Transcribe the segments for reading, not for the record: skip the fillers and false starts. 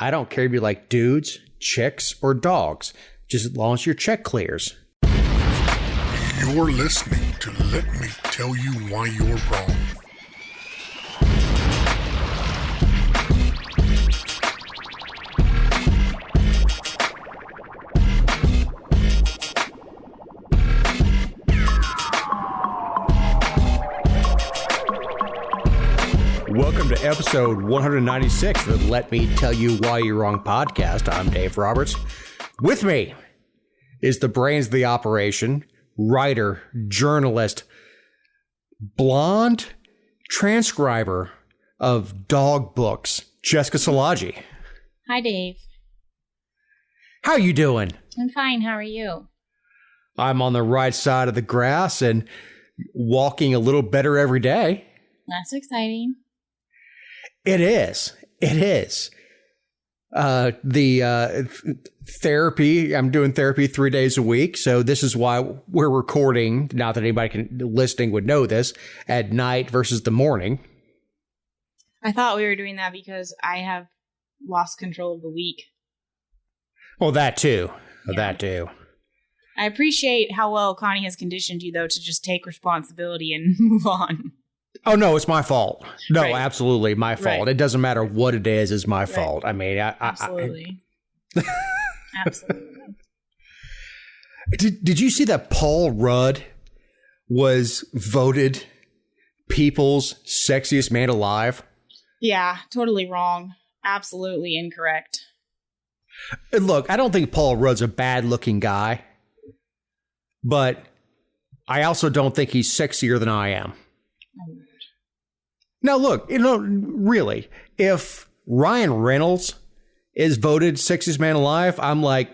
I don't care if you like dudes, chicks, or dogs, just as long as your check clears. You're listening to Let Me Tell You Why You're Wrong. Welcome to episode 196 of the Let Me Tell You Why You're Wrong podcast. I'm Dave Roberts. With me is the brains of the operation, writer, journalist, blonde transcriber of dog books, Jessica Szilagyi. Hi, Dave. How you doing? I'm fine. How are you? I'm on the right side of the grass and walking a little better every day. That's exciting. It is. It is. Therapy, I'm doing therapy 3 days a week. So this is why we're recording, not that anybody listening would know this, at night versus the morning. I thought we were doing that because I have lost control of the week. Well, that too. Yeah. That too. I appreciate how well Connie has conditioned you, though, to just take responsibility and move on. Oh, no, it's my fault. No, Right. Absolutely my fault. Right. It doesn't matter what it is, it's my Right. fault. I mean, Absolutely. Absolutely. Did you see that Paul Rudd was voted People's Sexiest Man Alive? Yeah, totally wrong. Absolutely incorrect. And look, I don't think Paul Rudd's a bad-looking guy, but I also don't think he's sexier than I am. Now, look, really, if Ryan Reynolds is voted sexiest man alive, I'm like,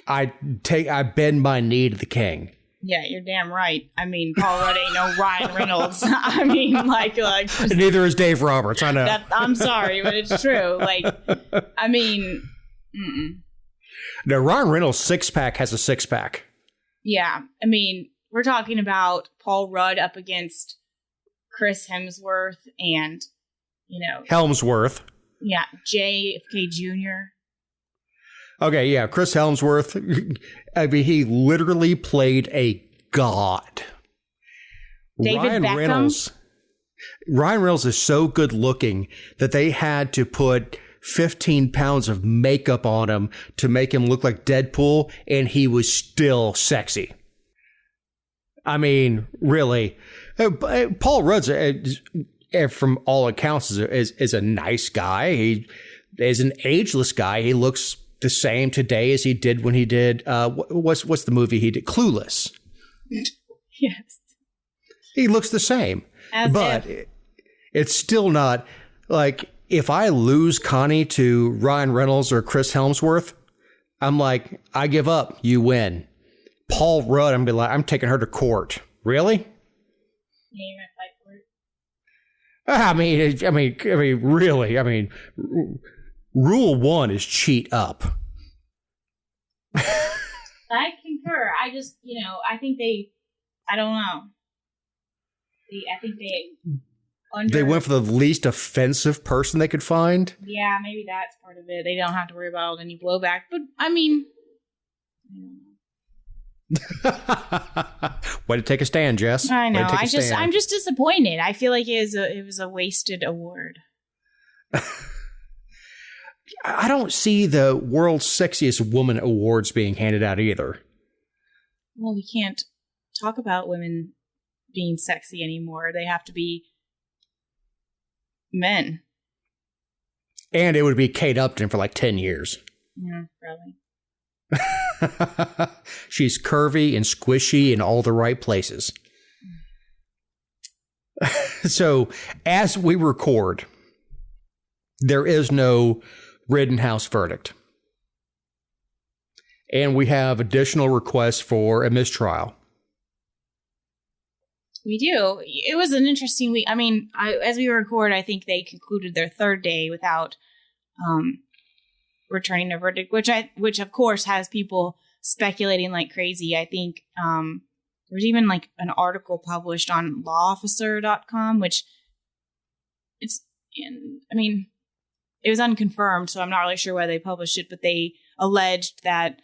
I bend my knee to the king. Yeah, you're damn right. I mean, Paul Rudd ain't no Ryan Reynolds. I mean, like neither is Dave Roberts. I know. I'm sorry, but it's true. Like, I mean, No, Ryan Reynolds' six-pack has a six-pack. Yeah, I mean, we're talking about Paul Rudd up against Chris Hemsworth and, Helmsworth. Yeah, JFK Jr. Okay, yeah, Chris Helmsworth. I mean, he literally played a god. David Beckham? Ryan Reynolds is so good looking that they had to put 15 pounds of makeup on him to make him look like Deadpool, and he was still sexy. I mean, really. Paul Rudd, from all accounts, is a nice guy. He is an ageless guy. He looks the same today as he did when he did, what's the movie he did? Clueless. Yes. He looks the same. But it's still not, like, if I lose Connie to Ryan Reynolds or Chris Helmsworth, I'm like, I give up. You win. Paul Rudd, I'm taking her to court. Really? Yeah, you're gonna fight for it? I mean, really. I mean, rule one is cheat up. I concur. I just, I think I don't know. I think they went for the least offensive person they could find. Yeah, maybe that's part of it. They don't have to worry about any blowback. But, I mean, I don't know. Way to take a stand, Jess. I know. I'm just disappointed. I feel like it was a wasted award. I don't see the world's sexiest woman awards being handed out either. Well, we can't talk about women being sexy anymore. They have to be men. And it would be Kate Upton for like 10 years. Yeah, probably. She's curvy and squishy in all the right places. So, as we record, there is no Rittenhouse verdict. And we have additional requests for a mistrial. We do. It was an interesting week. I mean, as we record, I think they concluded their third day without returning a verdict, which of course has people speculating like crazy. I think there's even like an article published on lawofficer.com, which it was unconfirmed, so I'm not really sure why they published it, but they alleged that,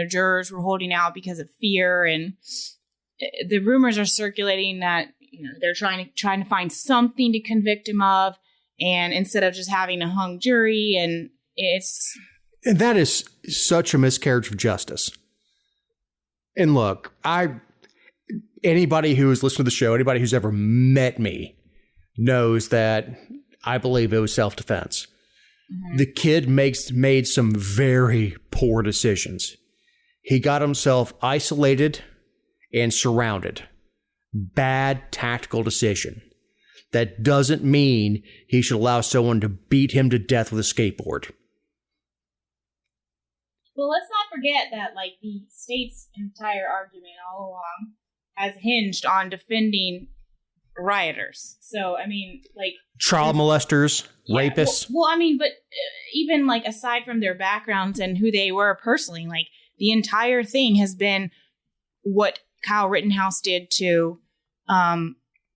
jurors were holding out because of fear, and the rumors are circulating that, they're trying to find something to convict him of, and instead of just having a hung jury, and that is such a miscarriage of justice. And look, anybody who has listened to the show, anybody who's ever met me knows that I believe it was self-defense. Mm-hmm. The kid made some very poor decisions. He got himself isolated and surrounded. Bad tactical decision. That doesn't mean he should allow someone to beat him to death with a skateboard. Well, let's not forget that, the state's entire argument all along has hinged on defending rioters. So, child molesters, rapists. Well, but even, aside from their backgrounds and who they were personally, the entire thing has been what Kyle Rittenhouse did to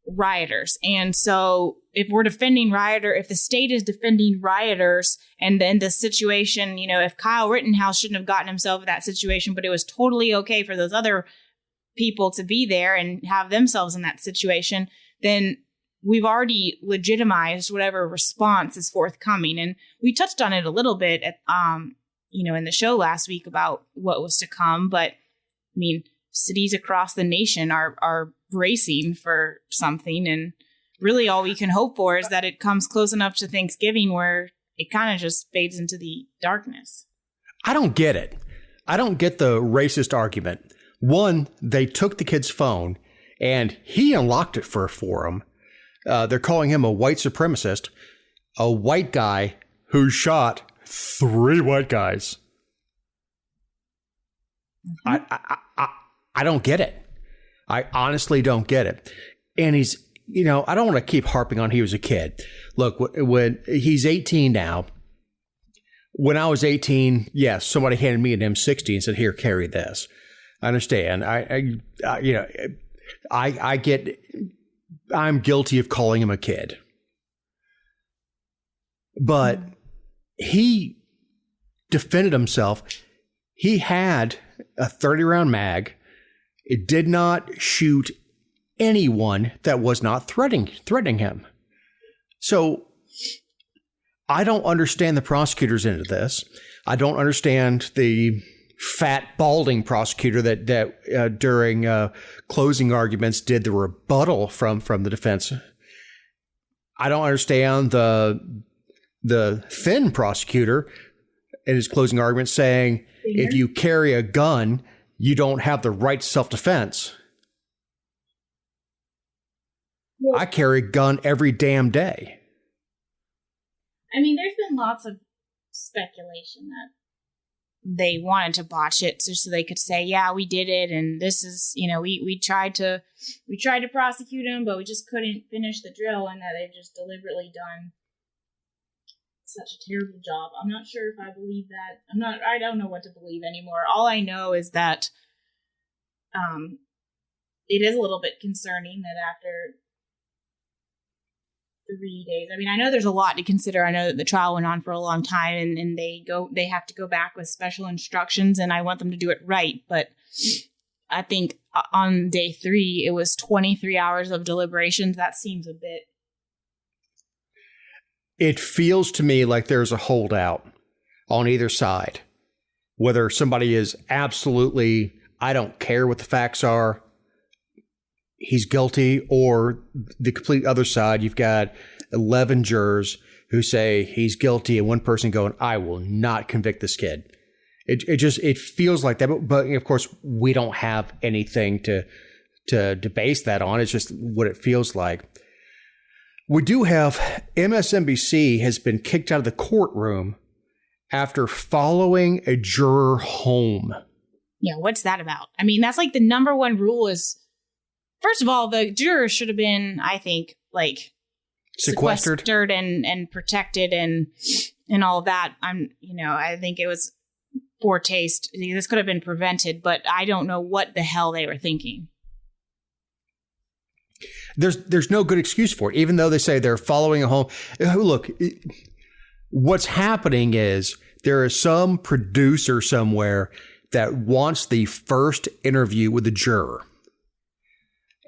rioters. And so if we're defending if the state is defending rioters, and then the situation, if Kyle Rittenhouse shouldn't have gotten himself in that situation, but it was totally okay for those other people to be there and have themselves in that situation, then we've already legitimized whatever response is forthcoming. And we touched on it a little bit at, in the show last week about what was to come. But cities across the nation are bracing for something, and really all we can hope for is that it comes close enough to Thanksgiving where it kind of just fades into the darkness. I don't get it. I don't get the racist argument. One, they took the kid's phone and he unlocked it for him. They're calling him a white supremacist, a white guy who shot 3 white guys. Mm-hmm. I don't get it. I honestly don't get it. And he's, I don't want to keep harping on he was a kid. Look, when he's 18 now, when I was 18, yes, somebody handed me an M60 and said, "Here, carry this." I understand. I get, I'm guilty of calling him a kid. But he defended himself. He had a 30-round mag. It did not shoot anyone that was not threatening him. So I don't understand the prosecutors into this. I don't understand the fat, balding prosecutor that during closing arguments did the rebuttal from the defense. I don't understand the thin prosecutor in his closing argument saying, if you carry a gun, you don't have the right to self-defense. Well, I carry a gun every damn day. There's been lots of speculation that they wanted to botch it just so they could say, yeah, we did it, and this is, we tried to prosecute him, but we just couldn't finish the drill, and that they've just deliberately done such a terrible job. I'm not sure if I believe that. I don't know what to believe anymore. All I know is that it is a little bit concerning that after 3 days, I know there's a lot to consider. I know that the trial went on for a long time, and they have to go back with special instructions, and I want them to do it right. But I think on day 3, it was 23 hours of deliberations. That seems a bit. It feels to me like there's a holdout on either side. Whether somebody is absolutely, I don't care what the facts are, he's guilty, or the complete other side, you've got 11 jurors who say he's guilty and one person going, I will not convict this kid. It feels like that. But of course, we don't have anything to base that on. It's just what it feels like. We do have MSNBC has been kicked out of the courtroom after following a juror home. Yeah, what's that about? That's the number one rule is, first of all, the jurors should have been, I think, sequestered and protected and all that. I think it was poor taste. This could have been prevented, but I don't know what the hell they were thinking. There's no good excuse for it, even though they say they're following a home. Look, what's happening is there is some producer somewhere that wants the first interview with the juror.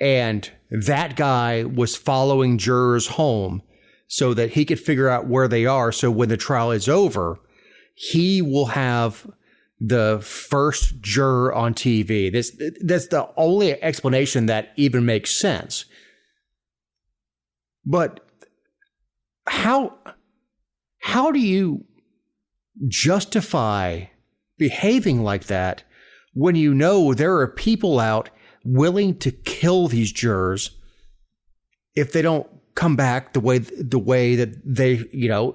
And that guy was following jurors home so that he could figure out where they are. So when the trial is over, he will have the first juror on TV. That's the only explanation that even makes sense. But how do you justify behaving like that when you know there are people out willing to kill these jurors if they don't come back the way that they,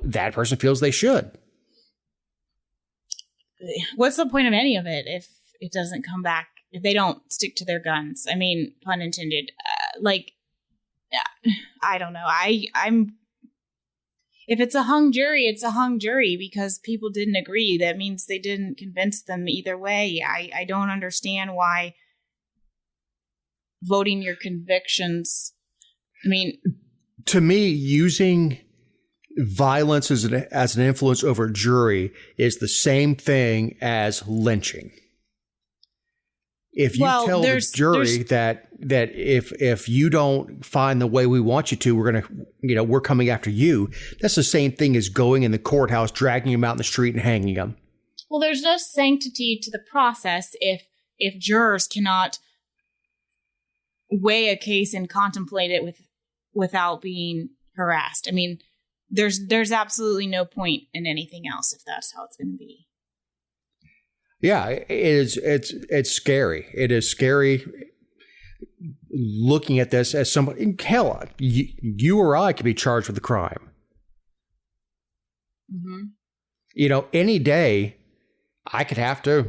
that person feels they should? What's the point of any of it if it doesn't come back, if they don't stick to their guns? I mean, pun intended. I don't know. I'm if it's a hung jury, it's a hung jury because people didn't agree. That means they didn't convince them either way. I don't understand why voting your convictions. I mean, to me, using violence as an influence over a jury is the same thing as lynching. If you tell the jury that if you don't find the way we want you to, we're coming after you. That's the same thing as going in the courthouse, dragging them out in the street and hanging them. Well, there's no sanctity to the process if jurors cannot weigh a case and contemplate it without being harassed. I mean, there's absolutely no point in anything else if that's how it's going to be. Yeah, it is. It's scary. It is scary looking at this as somebody. Hell, you or I could be charged with a crime. Mm-hmm. Any day I could have to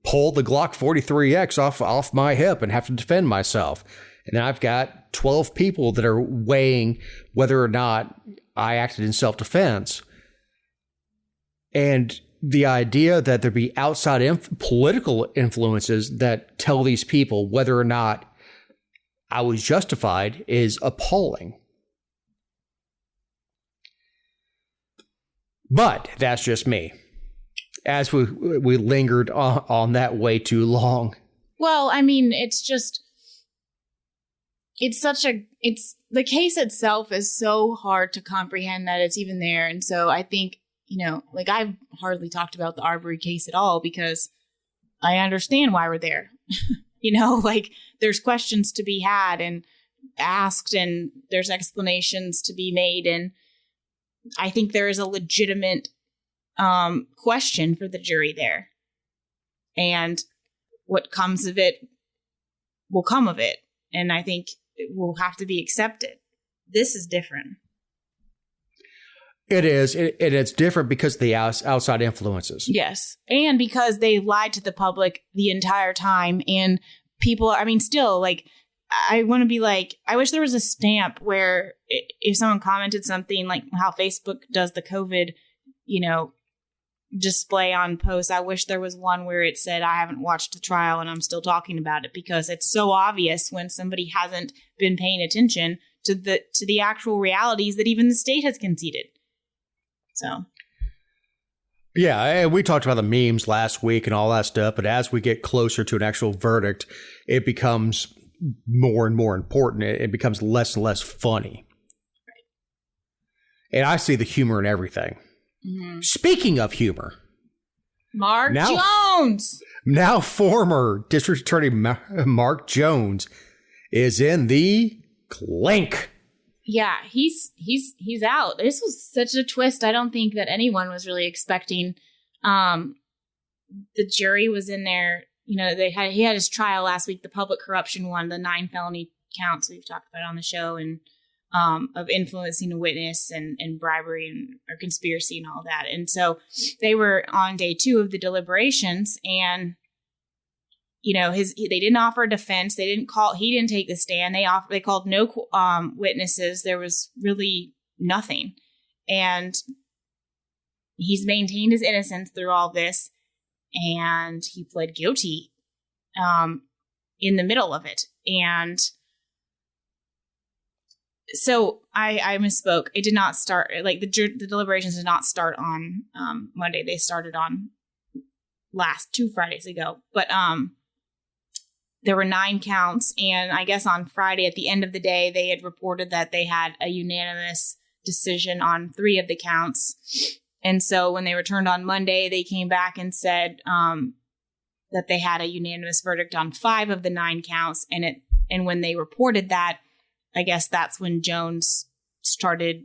pull the Glock 43X off my hip and have to defend myself. And then I've got 12 people that are weighing whether or not I acted in self-defense. And the idea that there be outside political influences that tell these people whether or not I was justified is appalling. But that's just me. As we lingered on that way too long. Well, I mean, the case itself is so hard to comprehend that it's even there. And so I think, I've hardly talked about the Arbery case at all because I understand why we're there. There's questions to be had and asked and there's explanations to be made. And I think there is a legitimate question for the jury there. And what comes of it will come of it. And I think it will have to be accepted. This is different. It is. It's different because of the outside influences. Yes. And because they lied to the public the entire time. And people, I want to be I wish there was a stamp where if someone commented something like how Facebook does the COVID, display on posts, I wish there was one where it said, I haven't watched the trial and I'm still talking about it, because it's so obvious when somebody hasn't been paying attention to the actual realities that even the state has conceded. So. Yeah, and we talked about the memes last week and all that stuff, but as we get closer to an actual verdict, it becomes more and more important. It becomes less and less funny. Right. And I see the humor in everything. Mm-hmm. Speaking of humor, Mark Jones. Now former District Attorney Mark Jones is in the clink. Yeah, he's out. This was such a twist. I don't think that anyone was really expecting. The jury was in there. He had his trial last week, the public corruption one, the 9 felony counts we've talked about on the show, and of influencing a witness and bribery or conspiracy and all that. And so they were on day 2 of the deliberations, and they didn't offer a defense. He didn't take the stand. They called no witnesses. There was really nothing. And he's maintained his innocence through all this. And he pled guilty in the middle of it. And So I misspoke. It did not start, like the deliberations did not start on Monday. They started on 2 Fridays ago. But there were 9 counts. And I guess on Friday at the end of the day, they had reported that they had a unanimous decision on 3 of the counts. And so when they returned on Monday, they came back and said that they had a unanimous verdict on 5 of the 9 counts. And when they reported that, I guess that's when Jones started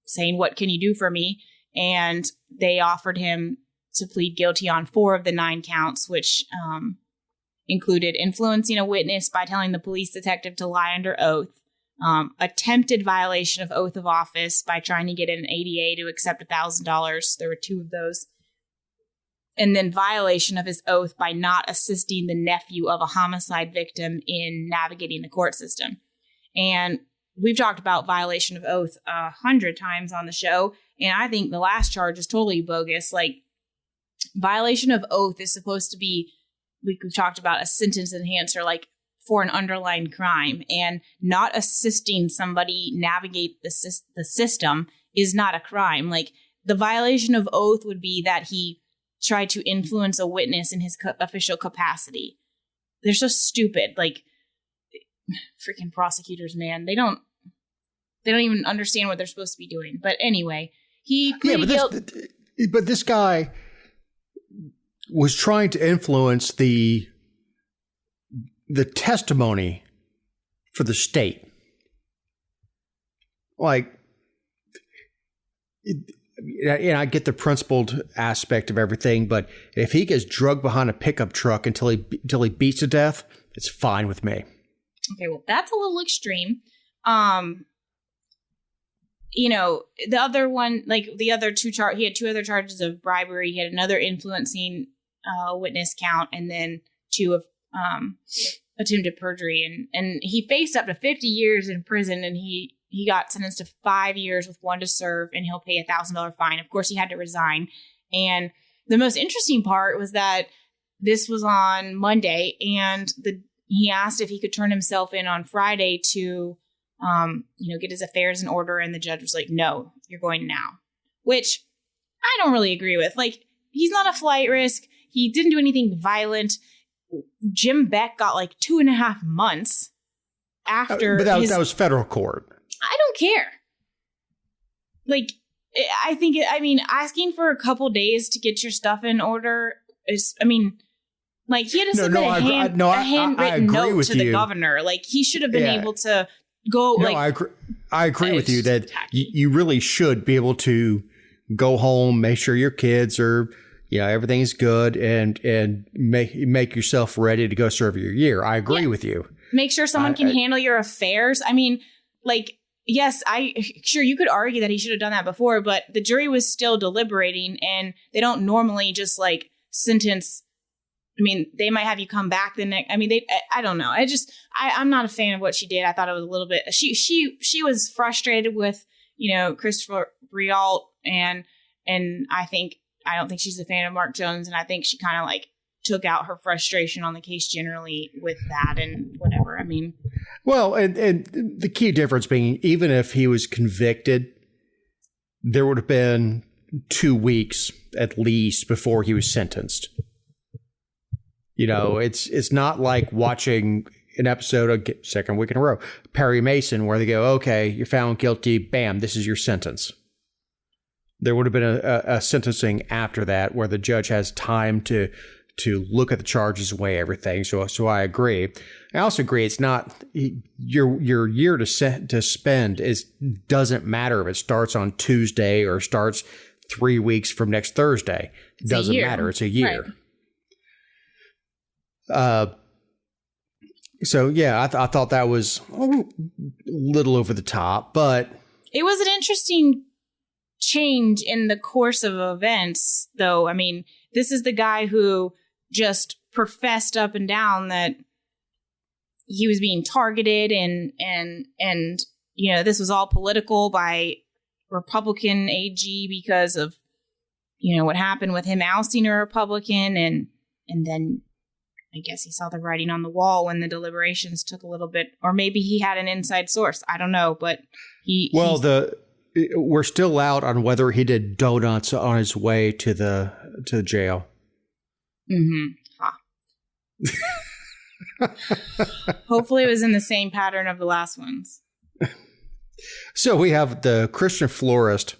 saying, "What can you do for me?" And they offered him to plead guilty on 4 of the 9 counts, which included influencing a witness by telling the police detective to lie under oath, attempted violation of oath of office by trying to get an ADA to accept $1,000. There were 2 of those. And then violation of his oath by not assisting the nephew of a homicide victim in navigating the court system. And we've talked about violation of oath 100 times on the show. And I think the last charge is totally bogus. Like, violation of oath is supposed to be, we've talked about, a sentence enhancer, like for an underlying crime, and not assisting somebody navigate the system is not a crime. Like, the violation of oath would be that he tried to influence a witness in his official capacity. They're so stupid. Like, freaking prosecutors, man. They don't even understand what they're supposed to be doing. But anyway, he pleaded guilty. But this guy was trying to influence the testimony for the state. Like, I get the principled aspect of everything, but if he gets drugged behind a pickup truck until he beats to death, it's fine with me. Okay, well, that's a little extreme. The other one, like the other 2 he had 2 other charges of bribery. He had another influencing witness count, and then 2 of attempted perjury. And he faced up to 50 years in prison, and he got sentenced to 5 years with 1 to serve, and he'll pay $1,000 fine. Of course, he had to resign. And the most interesting part was that this was on Monday, and he asked if he could turn himself in on Friday to, get his affairs in order. And the judge was like, "No, you're going now," which I don't really agree with. Like, he's not a flight risk. He didn't do anything violent. Jim Beck got like 2.5 months after. But that was federal court. I don't care. Like, asking for a couple days to get your stuff in order is, like, he had to submit a handwritten note to the governor. Like, he should have been able to go. No, I agree with you that you really should be able to go home, make sure your kids are, everything's good, and make yourself ready to go serve your year. I agree with you. Make sure someone can handle your affairs. Yes, sure, you could argue that he should have done that before, but the jury was still deliberating, and they don't normally just like sentence. They might have you come back the next. I don't know. I'm not a fan of what she did. I thought it was a little bit. She was frustrated with Christopher Brialt, and I don't think she's a fan of Mark Jones, and I think she kind of like took out her frustration on the case generally with that and whatever. Well, and the key difference being, even if he was convicted, there would have been 2 weeks at least before he was sentenced. It's not like watching an episode of second week in a row, Perry Mason, where they go, "Okay, you're found guilty. Bam, this is your sentence." There would have been a sentencing after that where the judge has time to look at the charges and weigh everything. So I agree. I also agree it's not your year to spend doesn't matter if it starts on Tuesday or starts 3 weeks from next Thursday. It doesn't matter. It's a year. Right. I thought that was a little over the top, but it was an interesting change in the course of events, though. This is the guy who just professed up and down that he was being targeted and this was all political by Republican AG because of what happened with him ousting a Republican, and then I guess he saw the writing on the wall when the deliberations took a little bit, or maybe he had an inside source. I don't know, but we're still out on whether he did donuts on his way to the jail. Hopefully it was in the same pattern of the last ones. So we have the Christian florist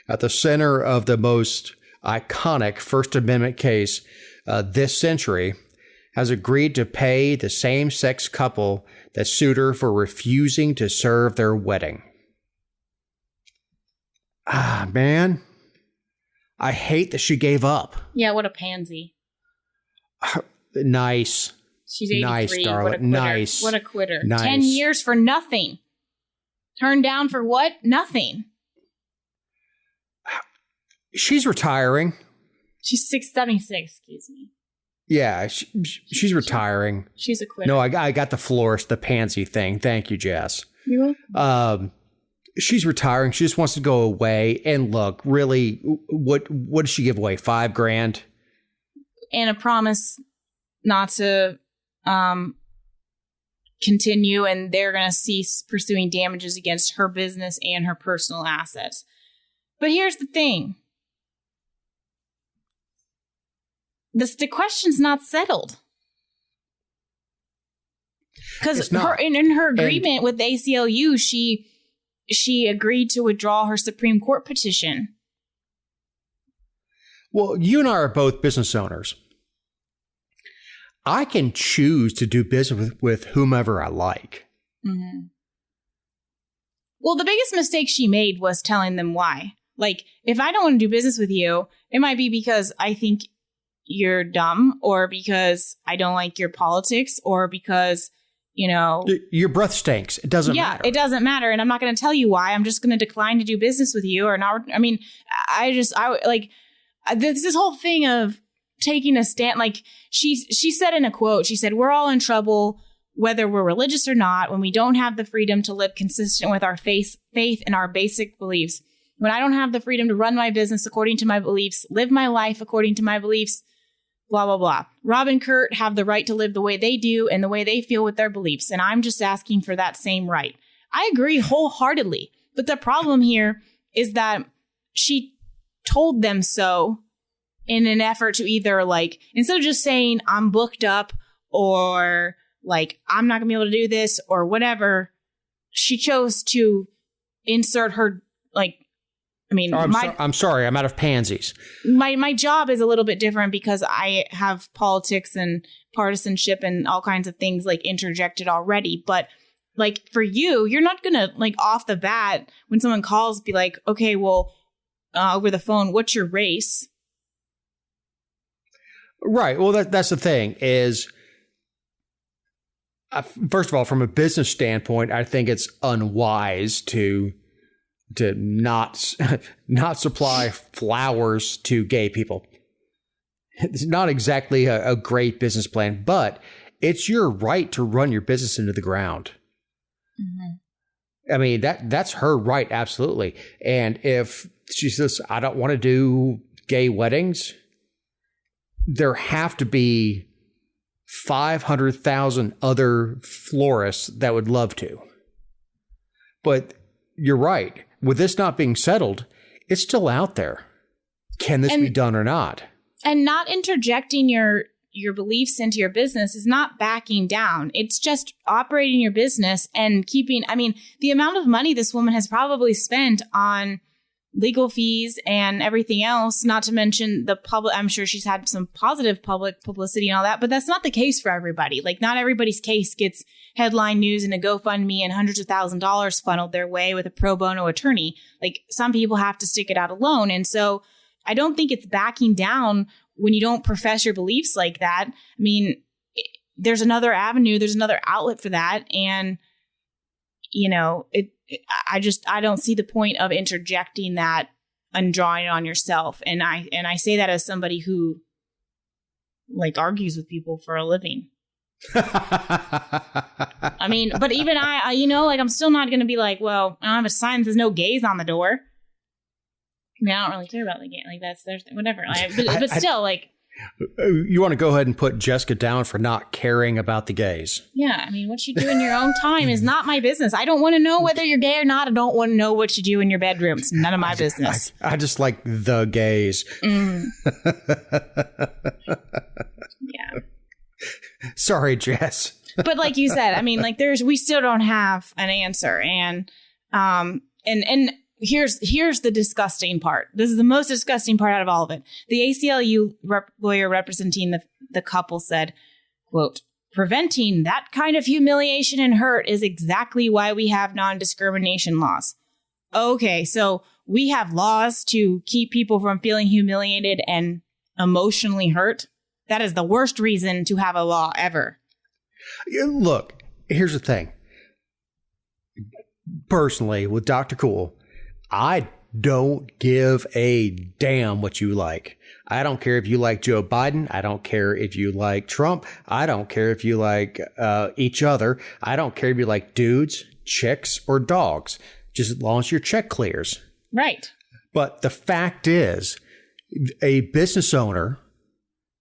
at the center of the most iconic First Amendment case this century, has agreed to pay the same-sex couple that sued her for refusing to serve their wedding. Ah, man. I hate that she gave up. Yeah, what a pansy. Nice. She's 83. Nice, darling. What a quitter. Nice. What a quitter. Nice. 10 years for nothing. Turned down for what? Nothing. She's retiring. She's 676, excuse me. Yeah, she's retiring. She's a quitter. No, I got the florist, the pansy thing. Thank you, Jess. You're welcome. She's retiring. She just wants to go away. And look, really, what does she give away? $5,000? And a promise not to continue, and they're going to cease pursuing damages against her business and her personal assets. But here's the thing. The question's not settled. Because in her agreement with the ACLU, she agreed to withdraw her Supreme Court petition. Well, you and I are both business owners. I can choose to do business with whomever I like. Mm-hmm. Well, the biggest mistake she made was telling them why. Like, if I don't want to do business with you, it might be because I think you're dumb, or because I don't like your politics, or because, you know, your breath stinks. It doesn't matter. Yeah, it doesn't matter. And I'm not going to tell you why. I'm just going to decline to do business with you or not. I mean, this whole thing of taking a stand, like she said in a quote, she said, "We're all in trouble, whether we're religious or not, when we don't have the freedom to live consistent with our faith and our basic beliefs. When I don't have the freedom to run my business according to my beliefs, live my life according to my beliefs, blah, blah, blah. Rob and Kurt have the right to live the way they do and the way they feel with their beliefs. And I'm just asking for that same right." I agree wholeheartedly. But the problem here is that she told them so in an effort to either, like, instead of just saying I'm booked up, or like I'm not gonna be able to do this or whatever, she chose to insert her, like, I mean, I'm sorry, I'm out of pansies. My job is a little bit different because I have politics and partisanship and all kinds of things like interjected already. But like for you, you're not going to, like, off the bat when someone calls, be like, okay, well, over the phone, what's your race? Right. Well, that's the thing is, first of all, from a business standpoint, I think it's unwise to not supply flowers to gay people. It's not exactly a great business plan, but it's your right to run your business into the ground. Mm-hmm. I mean, that's her right, absolutely. And if she says, I don't want to do gay weddings, there have to be 500,000 other florists that would love to. But you're right. With this not being settled, it's still out there. Can this be done or not? And not interjecting your beliefs into your business is not backing down. It's just operating your business and keeping, I mean, the amount of money this woman has probably spent on legal fees and everything else, not to mention the public. I'm sure she's had some positive public publicity and all that, but that's not the case for everybody. Like, not everybody's case gets headline news and a GoFundMe and hundreds of $1,000s funneled their way with a pro bono attorney. Like, some people have to stick it out alone. And so I don't think it's backing down when you don't profess your beliefs like that. I mean, there's another avenue, there's another outlet for that. And, you know, I don't see the point of interjecting that and drawing it on yourself. And I say that as somebody who, like, argues with people for a living. I mean, but even I, you know, like, I'm still not going to be like, well, I don't have a sign that says no gays on the door. I mean, I don't really care about the gay. Like, there's whatever. But still, like, You want to go ahead and put Jessica down for not caring about the gays. Yeah, I mean, what you do in your own time is not my business. I don't want to know whether you're gay or not. I don't want to know what you do in your bedroom. It's none of my business. I just like the gays. Yeah. Sorry, Jess. But like you said, I mean, like we still don't have an answer. And here's the disgusting part. This is the most disgusting part out of all of it. The ACLU lawyer representing the couple said, quote, "Preventing that kind of humiliation and hurt is exactly why we have non-discrimination laws." Okay, so we have laws to keep people from feeling humiliated and emotionally hurt. That is the worst reason to have a law ever. Look, here's the thing. Personally, with Dr. Cool, I don't give a damn what you like. I don't care if you like Joe Biden. I don't care if you like Trump. I don't care if you like each other. I don't care if you like dudes, chicks, or dogs, just as long as your check clears. Right. But the fact is, a business owner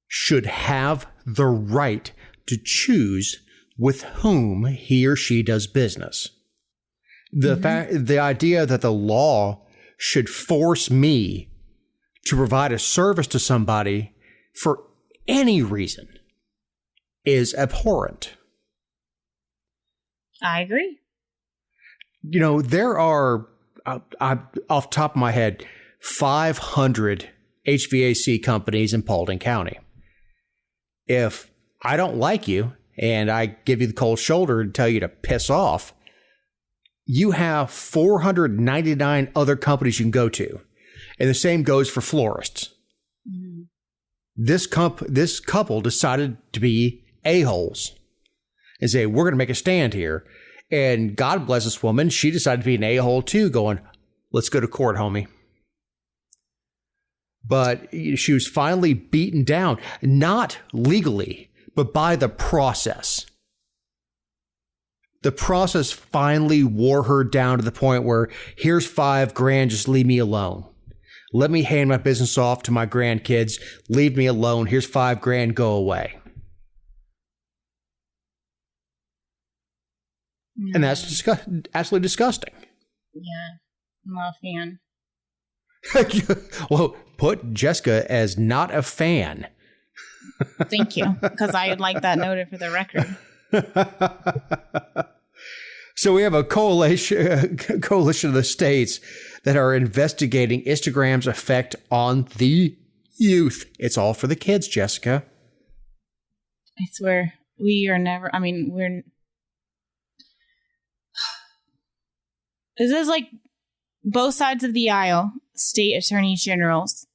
should have the right to choose with whom he or she does business. The idea that the law should force me to provide a service to somebody for any reason is abhorrent. I agree. You know, there are, off the top of my head, 500 HVAC companies in Paulding County. If I don't like you and I give you the cold shoulder and tell you to piss off, you have 499 other companies you can go to. And the same goes for florists. Mm-hmm. This couple decided to be a-holes and say, we're going to make a stand here. And God bless this woman. She decided to be an a-hole too, going, let's go to court, homie. But she was finally beaten down, not legally, but by the process. The process finally wore her down to the point where here's $5,000, just leave me alone. Let me hand my business off to my grandkids. Leave me alone. Here's $5,000, go away. Mm. And that's absolutely disgusting. Yeah, I'm not a fan. Well, put Jessica as not a fan. Thank you, because I would like that noted for the record. So we have a coalition of the states that are investigating Instagram's effect on the youth. It's all for the kids, Jessica. I swear, we are never, I mean, this is like both sides of the aisle, state attorneys generals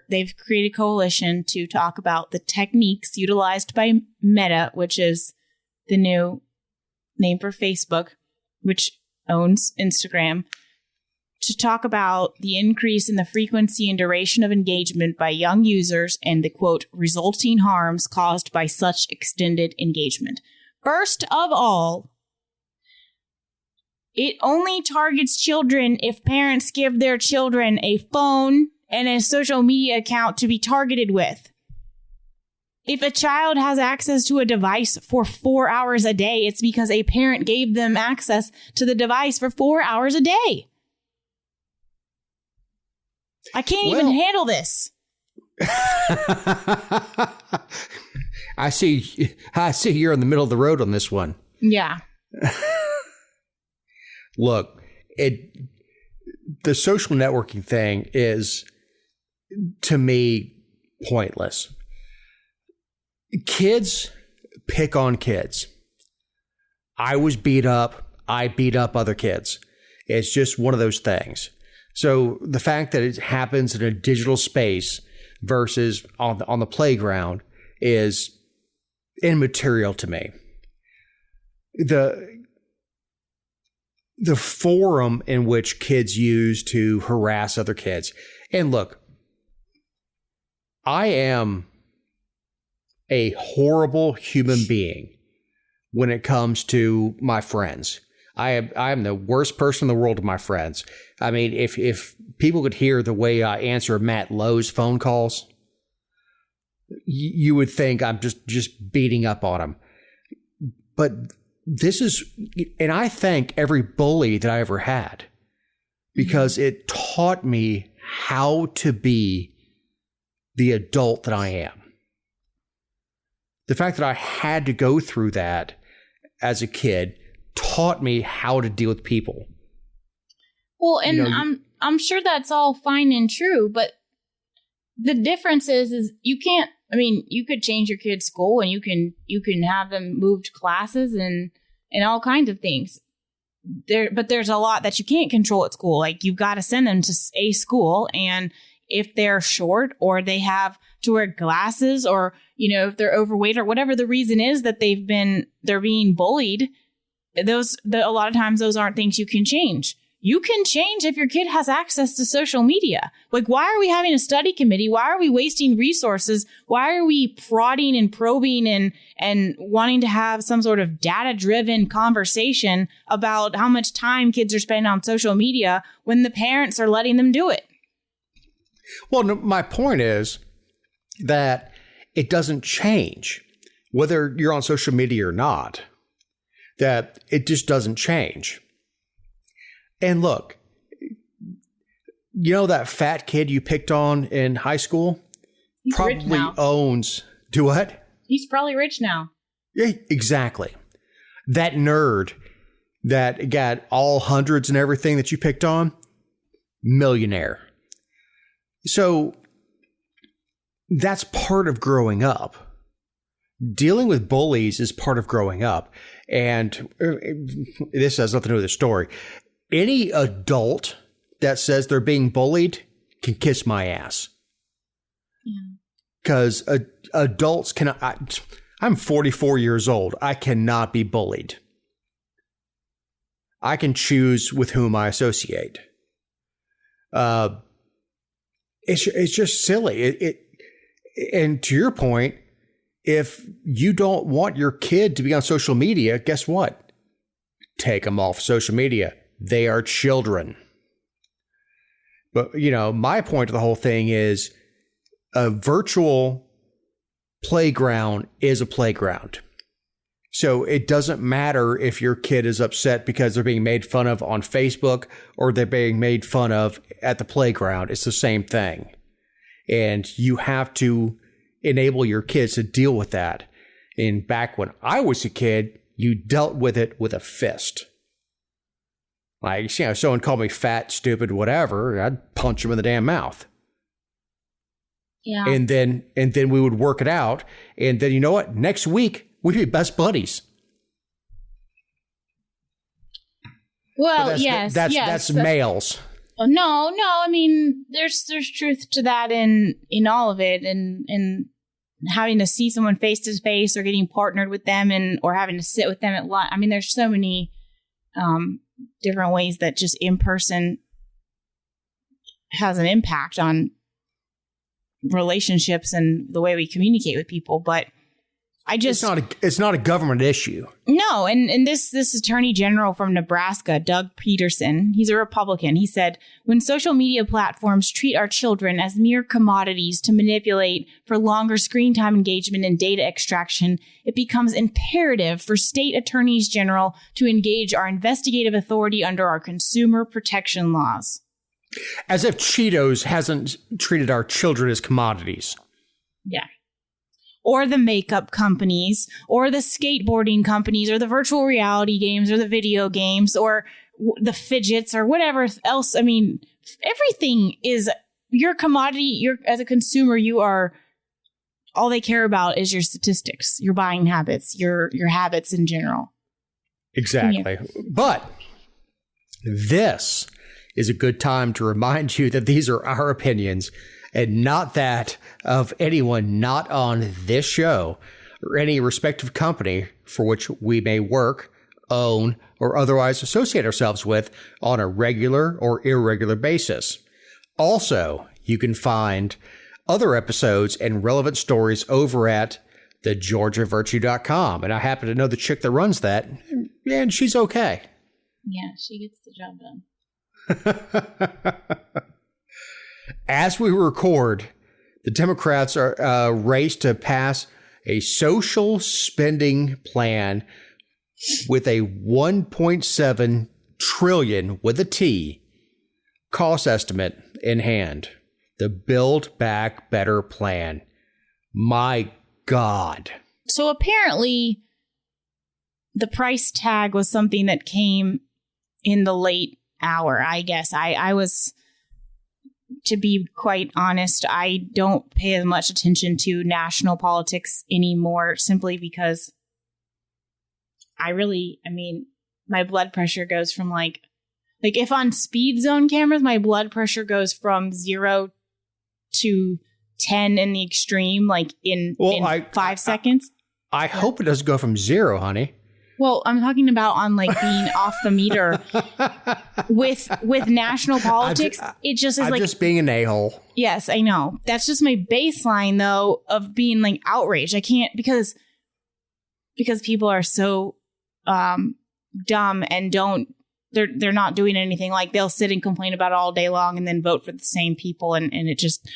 they've created a coalition to talk about the techniques utilized by Meta, which is the new name for Facebook, which owns Instagram, to talk about the increase in the frequency and duration of engagement by young users and the, quote, resulting harms caused by such extended engagement. First of all, it only targets children if parents give their children a phone and a social media account to be targeted with. If a child has access to a device for 4 hours a day, it's because a parent gave them access to the device for 4 hours a day. I can't even handle this. I see you're in the middle of the road on this one. Yeah. Look, the social networking thing is, to me, pointless. Kids pick on kids. I was beat up. I beat up other kids. It's just one of those things. So the fact that it happens in a digital space versus on the playground is immaterial to me. The forum in which kids use to harass other kids. And look, I am a horrible human being when it comes to my friends. I am the worst person in the world to my friends. I mean, if people could hear the way I answer Matt Lowe's phone calls, you would think I'm just beating up on them. But this is, and I thank every bully that I ever had, because it taught me how to be the adult that I am. The fact that I had to go through that as a kid taught me how to deal with people. Well, and I'm sure that's all fine and true, but the difference is you can't. I mean, you could change your kid's school, and you can have them moved classes and all kinds of things. But there's a lot that you can't control at school. Like, you've got to send them to a school, and if they're short or they have to wear glasses, or if they're overweight or whatever the reason is that they're being bullied, a lot of times those aren't things you can change. You can change if your kid has access to social media. Like, why are we having a study committee? Why are we wasting resources? Why are we prodding and probing and wanting to have some sort of data-driven conversation about how much time kids are spending on social media when the parents are letting them do it? Well, no, my point is that it doesn't change whether you're on social media or not, that it just doesn't change. And look, that fat kid you picked on in high school? He's probably owns, do what? He's probably rich now. Yeah, exactly. That nerd that got all hundreds and everything that you picked on, millionaire. So that's part of growing up. Dealing with bullies is part of growing up. And this has nothing to do with the story. Any adult that says they're being bullied can kiss my ass. Yeah. Because adults cannot. I'm 44 years old. I cannot be bullied. I can choose with whom I associate. It's just silly. And to your point, if you don't want your kid to be on social media, guess what? Take them off social media. They are children. But, my point of the whole thing is a virtual playground is a playground. So it doesn't matter if your kid is upset because they're being made fun of on Facebook or they're being made fun of at the playground. It's the same thing. And you have to enable your kids to deal with that. And back when I was a kid, you dealt with it with a fist. Like, someone called me fat, stupid, whatever, I'd punch them in the damn mouth. Yeah. And then we would work it out. And then, you know what? Next week, we'd be best buddies. Well, yes. That's males. No. I mean, there's truth to that in all of it, and having to see someone face to face, or getting partnered with them, or having to sit with them at lunch. I mean, there's so many different ways that just in person has an impact on relationships and the way we communicate with people. But it's not a government issue. No. And this attorney general from Nebraska, Doug Peterson, he's a Republican. He said, when social media platforms treat our children as mere commodities to manipulate for longer screen time engagement and data extraction, it becomes imperative for state attorneys general to engage our investigative authority under our consumer protection laws. As if Cheetos hasn't treated our children as commodities. Yeah. Or the makeup companies, or the skateboarding companies, or the virtual reality games, or the video games, or the fidgets, or whatever else. I mean, everything is your commodity. As a consumer, all they care about is your statistics, your buying habits, your habits in general. Exactly. Yeah. But this is a good time to remind you that these are our opinions and not that of anyone not on this show or any respective company for which we may work, own, or otherwise associate ourselves with on a regular or irregular basis. Also, you can find other episodes and relevant stories over at thegeorgiavirtue.com. And I happen to know the chick that runs that, and she's okay. Yeah, she gets the job done. As we record, The Democrats are raced to pass a social spending plan with a 1.7 trillion with a T cost estimate in hand. The Build Back Better plan. My God. So apparently the price tag was something that came in the late hour, I guess. I was, to be quite honest, I don't pay as much attention to national politics anymore simply because my blood pressure goes from like if on speed zone cameras, my blood pressure goes from 0 to 10 in the extreme, like in 5 seconds. I hope it doesn't go from 0, honey. Well, I'm talking about on like being off the meter with national politics. It just is like just being an a-hole. Yes, I know. That's just my baseline though of being like outraged. I can't because people are so dumb and they're not doing anything. Like they'll sit and complain about it all day long and then vote for the same people and it just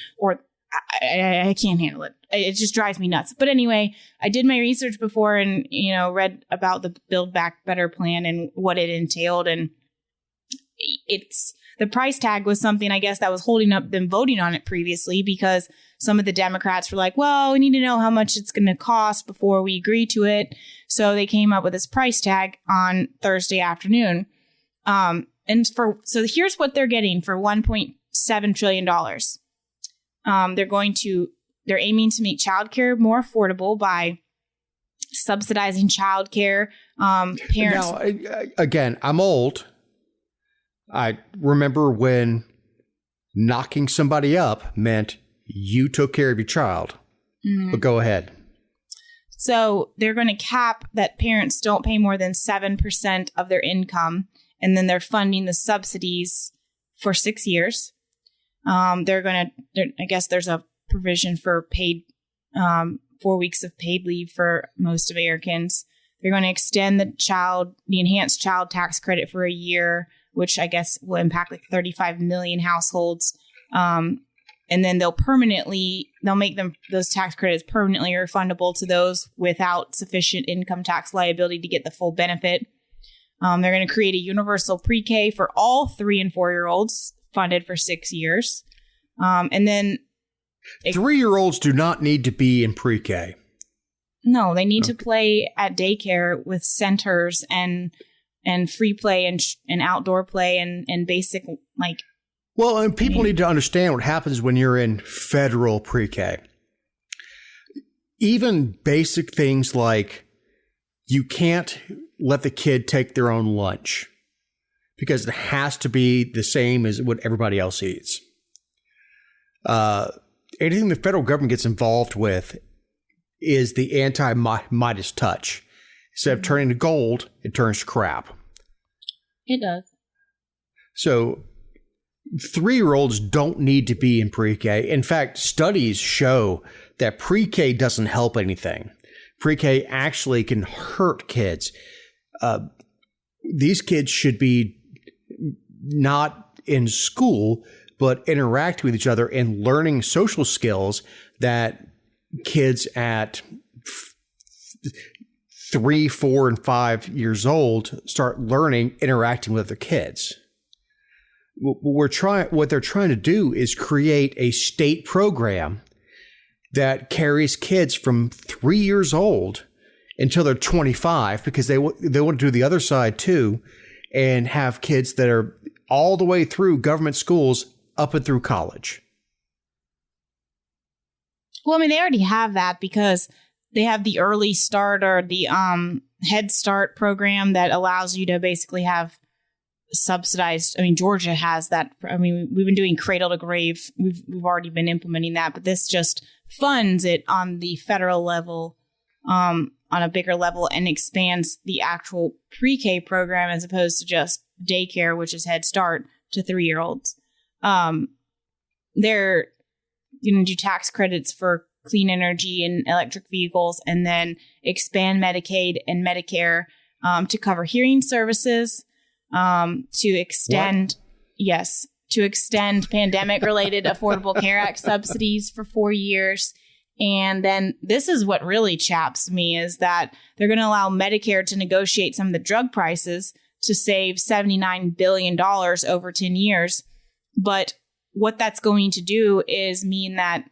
I can't handle it. It just drives me nuts. But anyway, I did my research before and, read about the Build Back Better plan and what it entailed. And the price tag was something, I guess, that was holding up them voting on it previously because some of the Democrats were like, well, we need to know how much it's going to cost before we agree to it. So they came up with this price tag on Thursday afternoon. So here's what they're getting for $1.7 trillion. They're aiming to make childcare more affordable by subsidizing childcare. Parents. Now, again, I'm old. I remember when knocking somebody up meant you took care of your child. Mm-hmm. But go ahead. So they're going to cap that parents don't pay more than 7% of their income, and then they're funding the subsidies for 6 years. I guess there's a provision for paid 4 weeks of paid leave for most Americans. They're going to extend the enhanced child tax credit for a year, which I guess will impact like 35 million households. And then they'll make those tax credits permanently refundable to those without sufficient income tax liability to get the full benefit. They're going to create a universal pre-K for all 3 and 4-year-olds, funded for 6 years. And then 3-year-olds do not need to be in pre-K. No, they need to play at daycare with centers and free play and outdoor play and basic like. Well, and people need to understand what happens when you're in federal pre-K. Even basic things like you can't let the kid take their own lunch because it has to be the same as what everybody else eats. Anything the federal government gets involved with is the anti-Midas touch. Instead of turning to gold, it turns to crap. It does. So 3-year-olds don't need to be in pre-K. In fact, studies show that pre-K doesn't help anything. Pre-K actually can hurt kids. These kids should be not in school, but interacting with each other and learning social skills that kids at 3, 4, and 5 years old start learning interacting with other kids. What they're trying to do is create a state program that carries kids from 3 years old until they're 25, because they want to do the other side too, and have kids that are all the way through government schools up and through college. Well, I mean, they already have that because they have the Early Start or the Head Start program that allows you to basically have subsidized. I mean, Georgia has that. I mean, we've been doing Cradle to Grave. We've already been implementing that, but this just funds it on the federal level, on a bigger level, and expands the actual pre-K program as opposed to just daycare, which is Head Start, to 3-year-olds. They're going to do tax credits for clean energy and electric vehicles, and then expand Medicaid and Medicare to cover hearing services, to extend, yes, to extend pandemic-related Affordable Care Act subsidies for 4 years. And then this is what really chaps me, is that they're going to allow Medicare to negotiate some of the drug prices to save $79 billion over 10 years. But what that's going to do is mean that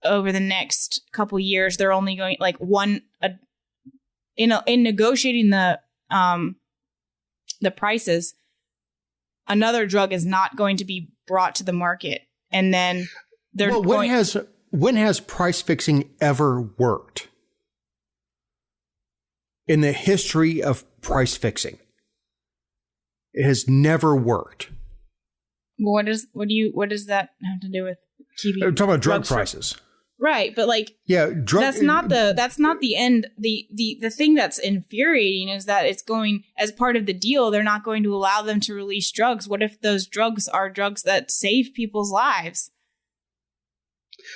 over the next couple years, they're only going like in negotiating the prices, another drug is not going to be brought to the market. And then when has price fixing ever worked in the history of price fixing? It has never worked. What does that have to do with keeping? I'm talking about drug prices. Right, but that's not the end. The thing that's infuriating is that it's going, as part of the deal, they're not going to allow them to release drugs. What if those drugs are drugs that save people's lives?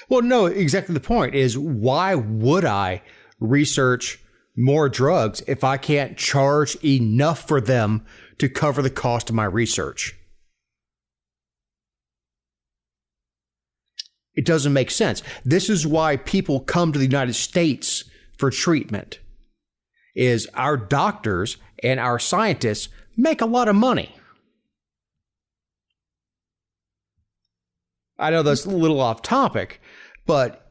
Well, no, exactly the point is, why would I research more drugs if I can't charge enough for them to cover the cost of my research? It doesn't make sense. This is why people come to the United States for treatment, is our doctors and our scientists make a lot of money. I know that's a little off topic, but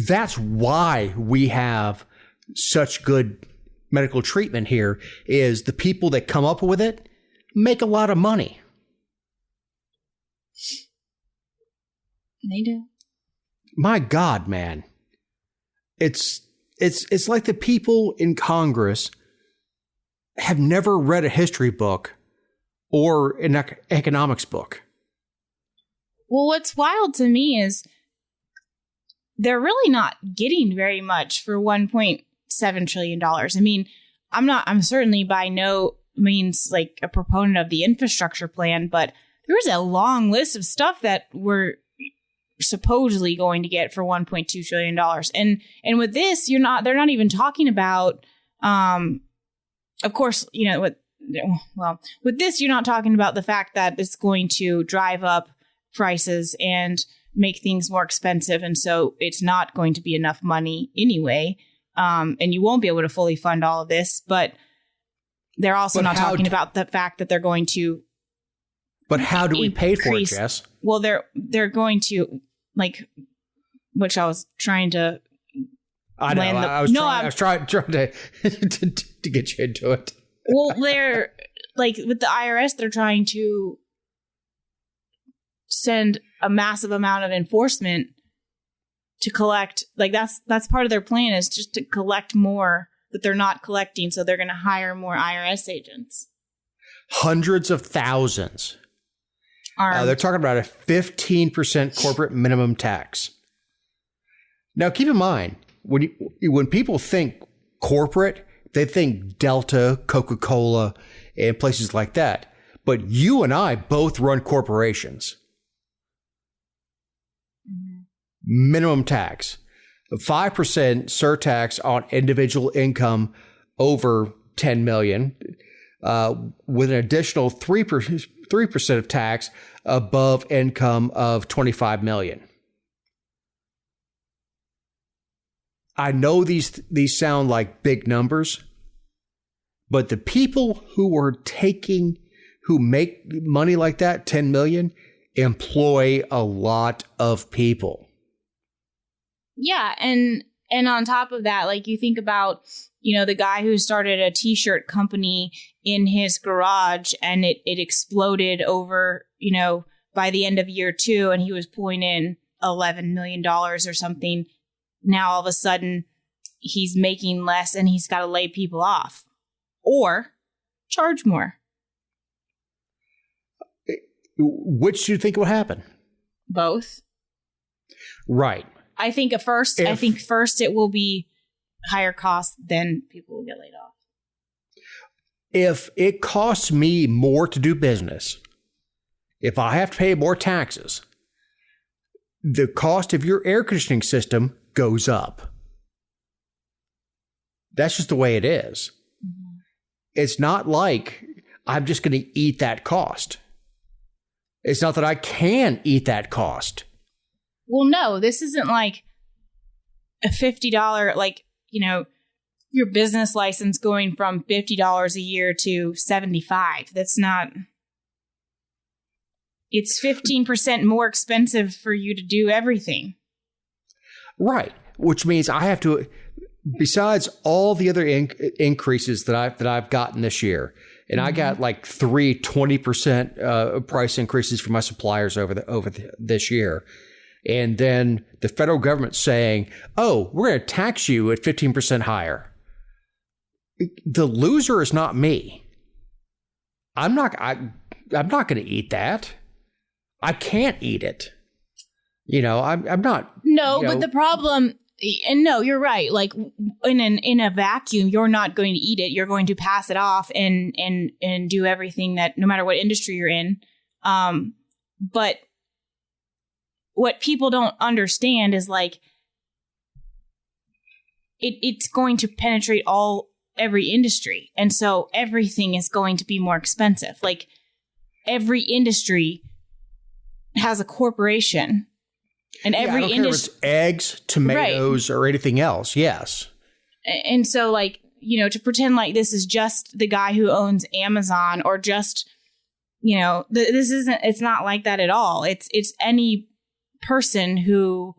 that's why we have such good medical treatment here, is the people that come up with it make a lot of money. They do. My God, man. It's like the people in Congress have never read a history book or an economics book. Well, what's wild to me is they're really not getting very much for $1.7 trillion. I mean, I'm certainly by no means like a proponent of the infrastructure plan, but there was a long list of stuff that we're supposedly going to get for $1.2 trillion. And with this, they're not even talking about, of course, with this, you're not talking about the fact that it's going to drive up prices and make things more expensive. And so it's not going to be enough money anyway. And you won't be able to fully fund all of this, but they're also not talking about the fact that they're going to. But how do we pay for it, Jess? Well, they're going to, which I was trying to. I know. I was trying to get you into it. Well, they're with the IRS, they're trying to send a massive amount of enforcement to collect. That's part of their plan, is just to collect more that they're not collecting. So they're going to hire more IRS agents. Hundreds of thousands. They're talking about a 15% corporate minimum tax. Now, keep in mind, when people think corporate, they think Delta, Coca-Cola, and places like that. But you and I both run corporations. Mm-hmm. Minimum tax, 5% surtax on individual income over 10 million, with an additional 3% of tax above income of 25 million. I know these sound like big numbers, but the people who make money like that, 10 million, employ a lot of people. Yeah, and on top of that, you think about, the guy who started a t-shirt company in his garage, and it exploded over, by the end of year 2, and he was pulling in $11 million or something. Now all of a sudden he's making less and he's got to lay people off or charge more. Which do you think will happen? Both. Right. I think first it will be higher costs, then people will get laid off. If it costs me more to do business, if I have to pay more taxes, the cost of your air conditioning system goes up. That's just the way it is. Mm-hmm. It's not like I'm just going to eat that cost. It's not that I can eat that cost. Well, no, this isn't like a $50, like, your business license going from $50 a year to $75. That's not. It's 15% more expensive for you to do everything. Right. Which means I have to, besides all the other increases that I've gotten this year, and I got like 20% price increases from my suppliers over this year. And then the federal government saying, oh, we're going to tax you at 15% higher. The loser is not me. I'm not going to eat that. I can't eat it. I'm not. No, but the problem, and no, you're right. Like in a vacuum, you're not going to eat it. You're going to pass it off and do everything that, no matter what industry you're in. But what people don't understand is like it's going to penetrate every industry, and so everything is going to be more expensive. Like every industry has a corporation. And every I don't care if it's eggs, tomatoes, or anything else. Yes. And so, like, to pretend like this is just the guy who owns Amazon or just, this isn't, it's not like that at all. It's any person who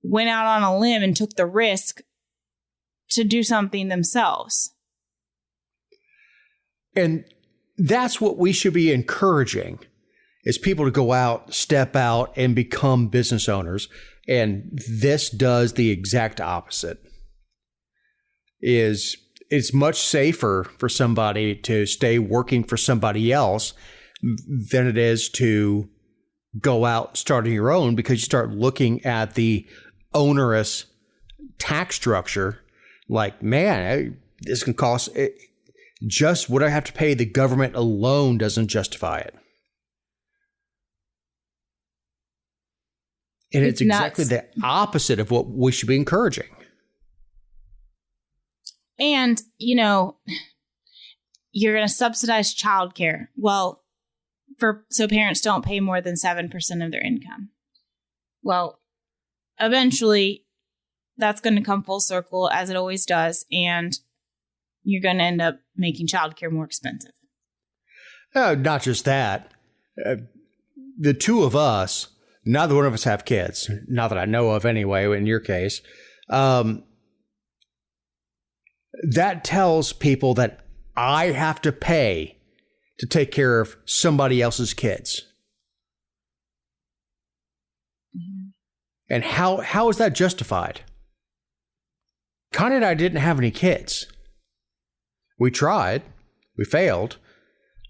went out on a limb and took the risk to do something themselves. And that's what we should be encouraging. Is people to go out, step out, and become business owners. And this does the exact opposite. It's much safer for somebody to stay working for somebody else than it is to go out starting your own, because you start looking at the onerous tax structure. Like, man, this can cost just what I have to pay the government alone doesn't justify it. And it's exactly the opposite of what we should be encouraging. And, you're going to subsidize childcare. Well, so parents don't pay more than 7% of their income. Well, eventually that's going to come full circle, as it always does. And you're going to end up making childcare more expensive. Not just that. The two of us, neither one of us have kids, not that I know of anyway, in your case. That tells people that I have to pay to take care of somebody else's kids. Mm-hmm. And how is that justified? Connie and I didn't have any kids. We tried. We failed.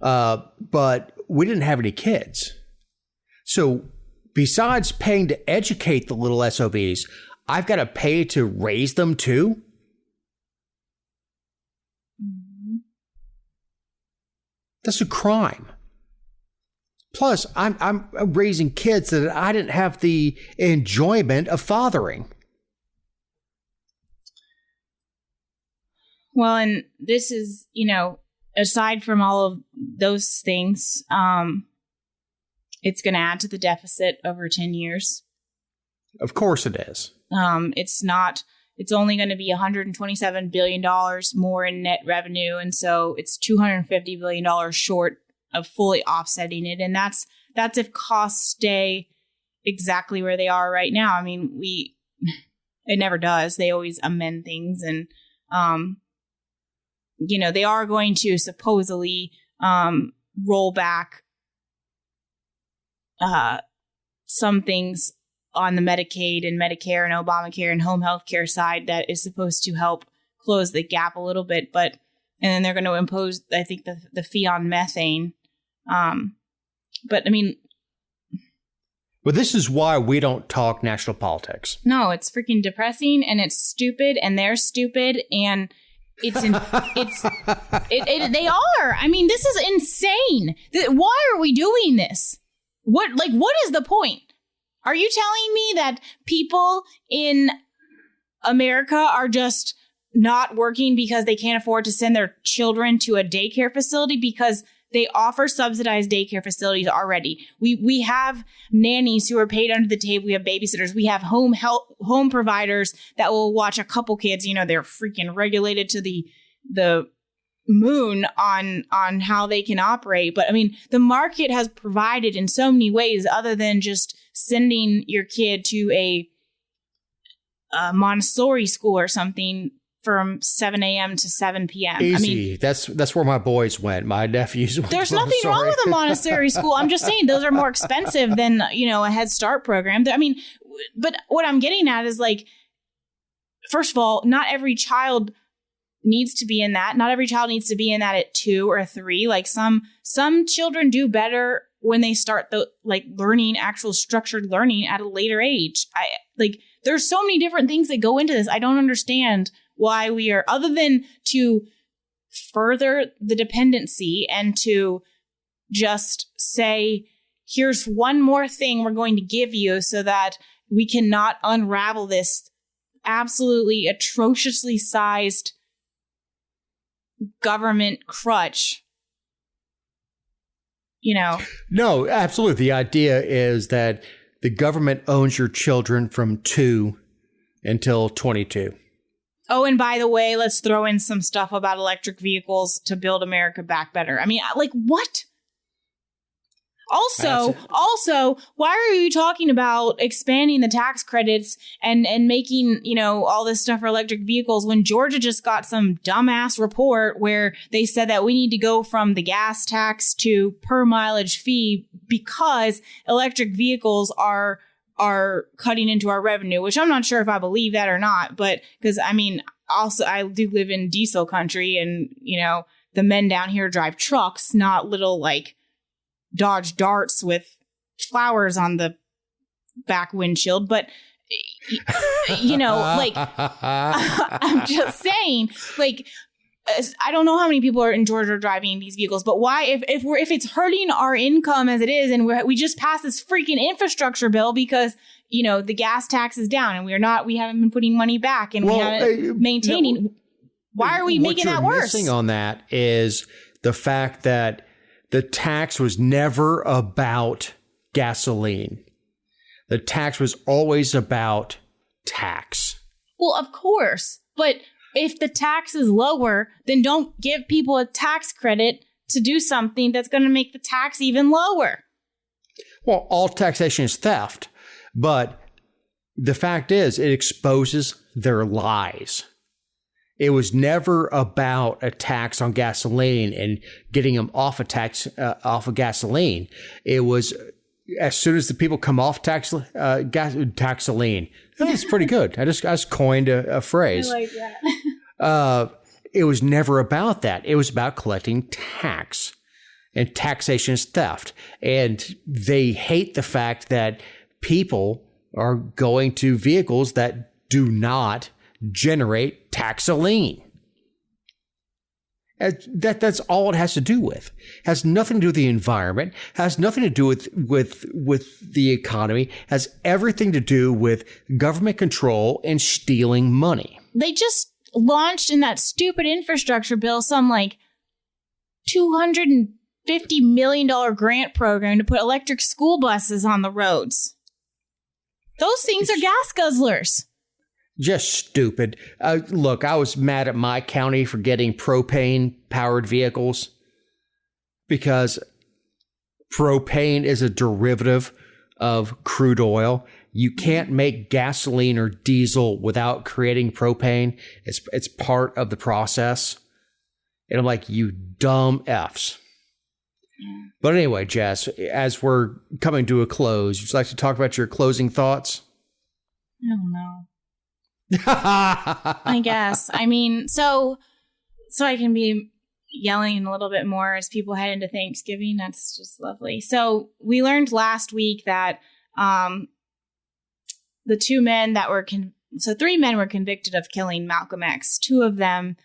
But we didn't have any kids. So besides paying to educate the little SOBs, I've got to pay to raise them too? Mm-hmm. That's a crime. Plus, I'm raising kids that I didn't have the enjoyment of fathering. Well, and this is, aside from all of those things, it's going to add to the deficit over 10 years. Of course it is. It's only going to be $127 billion more in net revenue. And so it's $250 billion short of fully offsetting it. And that's if costs stay exactly where they are right now. I mean, it never does. They always amend things. And, they are going to supposedly roll back some things on the Medicaid and Medicare and Obamacare and home health care side that is supposed to help close the gap a little bit. And then they're going to impose, I think, the fee on methane. But I mean, well, this is why we don't talk national politics. No, it's freaking depressing, and it's stupid, and they're stupid, and they are. I mean, this is insane. Why are we doing this? What is the point? Are you telling me that people in America are just not working because they can't afford to send their children to a daycare facility because They offer subsidized daycare facilities already. We have nannies who are paid under the table. We have babysitters. We have home providers that will watch a couple kids. You know, they're freaking regulated to the moon on how they can operate. But I mean, the market has provided in so many ways other than just sending your kid to a Montessori school or something from 7 a.m. to 7 p.m. Easy. I mean, that's where my boys went. My nephews went. There's to nothing wrong Montessori. with a Montessori school. I'm just saying those are more expensive than, you know, a Head Start program. I mean, but what I'm getting at is like, first of all, not every child needs to be in that. Not every child needs to be in that at 2 or 3. Like some children do better when they start the like learning, actual structured learning at a later age. There's so many different things that go into this. I don't understand why we are, other than to further the dependency and to just say, here's one more thing we're going to give you so that we cannot unravel this absolutely atrociously sized government crutch. You know? No, absolutely. The idea is that the government owns your children from 2 until 22. Oh, and by the way, let's throw in some stuff about electric vehicles to build America back better. I mean, like, what? Also, why are you talking about expanding the tax credits and making, you know, all this stuff for electric vehicles when Georgia just got some dumbass report where they said that we need to go from the gas tax to per mileage fee because electric vehicles are cutting into our revenue, which I'm not sure if I believe that or not. But because, I mean, also, I do live in diesel country and, you know, the men down here drive trucks, not little like Dodge Darts with flowers on the back windshield. But, you know, like, I'm just saying, like, I don't know how many people are in Georgia driving these vehicles, but why, if it's hurting our income as it is, and we just passed this freaking infrastructure bill because, you know, the gas tax is down and we haven't been putting money back and we haven't maintaining. Why are we making that worse? What you're missing on that is the fact that the tax was never about gasoline. The tax was always about tax. Well, of course, but if the tax is lower, then don't give people a tax credit to do something that's going to make the tax even lower. Well, all taxation is theft, but the fact is it exposes their lies. It was never about a tax on gasoline and getting them off of gasoline. It was as soon as the people come off Taxoline. That's pretty good. I just coined a phrase. I like that. It was never about that. It was about collecting tax, and taxation is theft. And they hate the fact that people are going to vehicles that do not generate taxoline. That's all it has to do with. Has nothing to do with the environment. Has nothing to do with the economy. Has everything to do with government control and stealing money. They just launched in that stupid infrastructure bill some like $250 million grant program to put electric school buses on the roads. Those things are gas guzzlers. Just stupid. Look, I was mad at my county for getting propane-powered vehicles because propane is a derivative of crude oil. You can't make gasoline or diesel without creating propane. It's part of the process. And I'm like, you dumb Fs. But anyway, Jess, as we're coming to a close, would you like to talk about your closing thoughts? I don't know. I guess. I mean, so I can be yelling a little bit more as people head into Thanksgiving. That's just lovely. So we learned last week that the 2 men that were 3 men were convicted of killing Malcolm X. 2 of them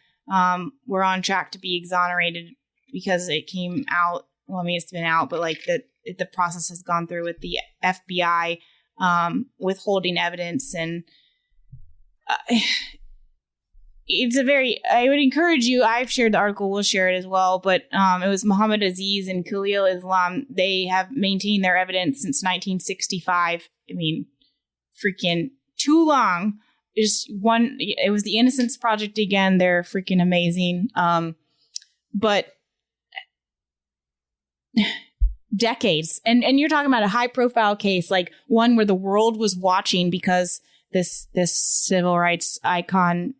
were on track to be exonerated because it came out. Well, I mean, it's been out, but like the process has gone through with the FBI withholding evidence and. I would encourage you, I've shared the article, we'll share it as well, but it was Muhammad Aziz and Khalil Islam. They have maintained their evidence since 1965. I mean, freaking too long. It was the Innocence Project again. They're freaking amazing. But decades. And you're talking about a high profile case, like one where the world was watching because this civil rights icon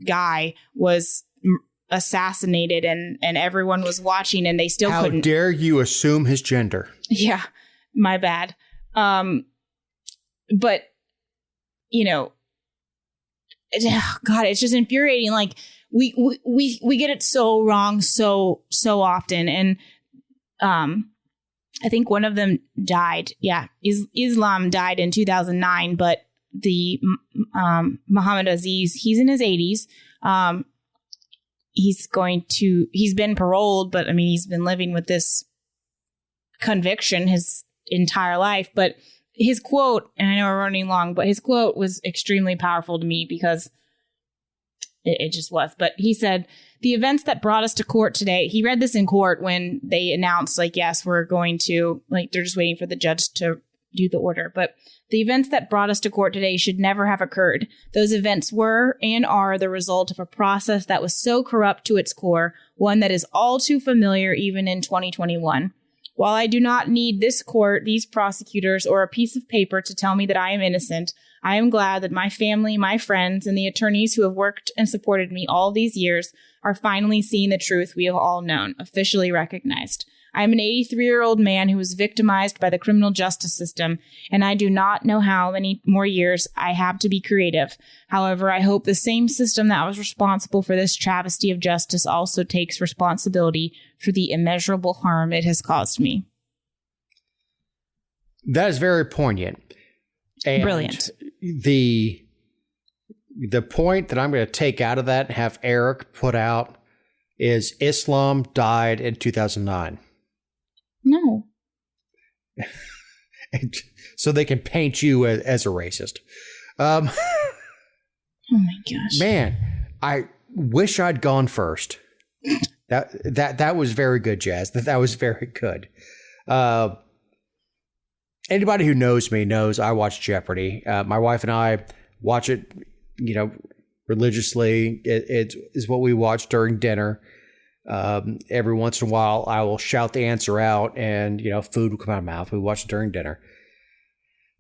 guy was assassinated and everyone was watching and they still couldn't. How dare you assume his gender? Yeah, my bad. But, you know, God, it's just infuriating. Like we get it so wrong so often. And I think one of them died. Yeah, Islam died in 2009, but the Muhammad Aziz, he's in his 80s. He's been paroled, but I mean, he's been living with this conviction his entire life. But his quote, and I know we're running long, but his quote was extremely powerful to me because it just was. But he said, the events that brought us to court today, he read this in court when they announced, like, yes, we're going to, like, they're just waiting for the judge to do the order. But the events that brought us to court today should never have occurred. Those events were and are the result of a process that was so corrupt to its core, one that is all too familiar even in 2021. While I do not need this court, these prosecutors, or a piece of paper to tell me that I am innocent, I am glad that my family, my friends, and the attorneys who have worked and supported me all these years are finally seeing the truth we have all known, officially recognized. I am an 83-year-old man who was victimized by the criminal justice system, and I do not know how many more years I have to be creative. However, I hope the same system that was responsible for this travesty of justice also takes responsibility for the immeasurable harm it has caused me. That is very poignant. And brilliant. The point that I'm going to take out of that and have Eric put out is Islam died in 2009. No. So they can paint you as a racist. Oh my gosh. Man, I wish I'd gone first. That was very good, Jazz. That was very good. Anybody who knows me knows I watch Jeopardy. My wife and I watch it, religiously. It is what we watch during dinner. Every once in a while, I will shout the answer out and, food will come out of my mouth. We watch it during dinner.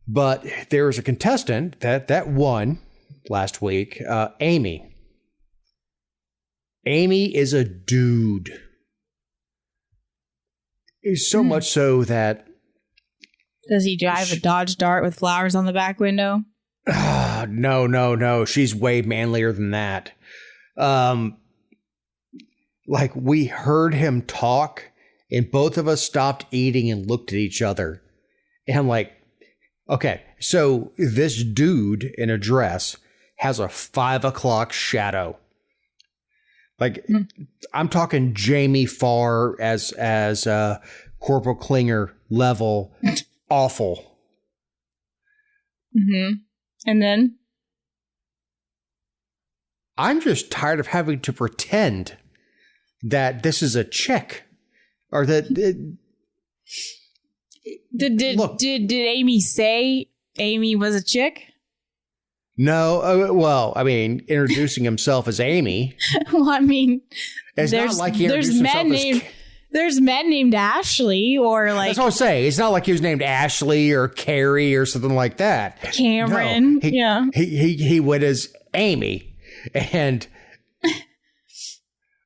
But there was a contestant that won last week, Amy. Amy is a dude. So much so that... Does he drive a Dodge Dart with flowers on the back window? No. She's way manlier than that. Like, we heard him talk, and both of us stopped eating and looked at each other. And I'm like, okay, so this dude in a dress has a 5 o'clock shadow. Like, I'm talking Jamie Farr as Corporal Klinger level awful. Mm-hmm. And then? I'm just tired of having to pretend that this is a chick, or that did Amy say Amy was a chick? No, well, I mean, introducing himself as Amy. Well, I mean, it's not like he introduced himself as. There's men named Ashley, or like. That's what I'm saying. It's not like he was named Ashley or Carrie or something like that. Cameron, no, he went as Amy, and.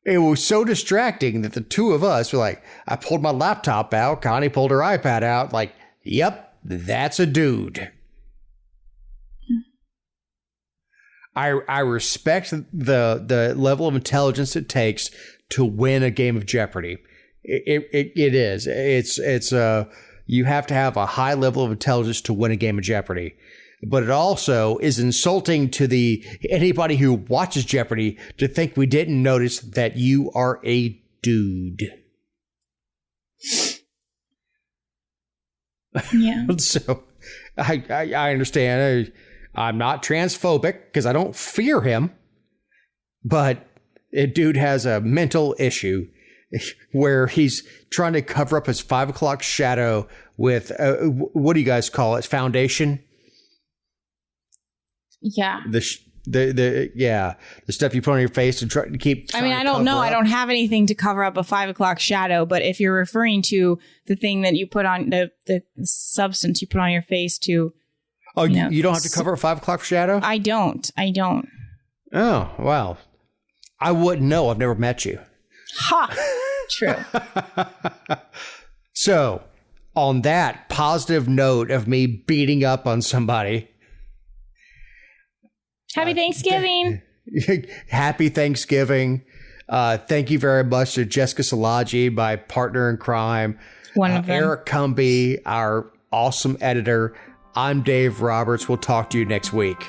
It was so distracting that the two of us were like, I pulled my laptop out. Connie pulled her iPad out. Like, yep, that's a dude. I respect the level of intelligence it takes to win a game of Jeopardy. It is. It's you have to have a high level of intelligence to win a game of Jeopardy. But it also is insulting to anybody who watches Jeopardy to think we didn't notice that you are a dude. Yeah. So I understand. I'm not transphobic because I don't fear him. but a dude has a mental issue where he's trying to cover up his 5 o'clock shadow with what do you guys call it? Foundation? Yeah. The stuff you put on your face to try to keep. I mean, I don't know. I don't have anything to cover up a 5 o'clock shadow, but if you're referring to the thing that you put on the substance you put on your face to. Oh, you don't have to cover a 5 o'clock shadow? I don't. Oh, wow. I wouldn't know. I've never met you. Ha! True. So, on that positive note of me beating up on somebody. Happy Thanksgiving. Happy Thanksgiving. Thank you very much to Jessica Szilagyi, my partner in crime. One of them. Eric Cumby, our awesome editor. I'm Dave Roberts. We'll talk to you next week.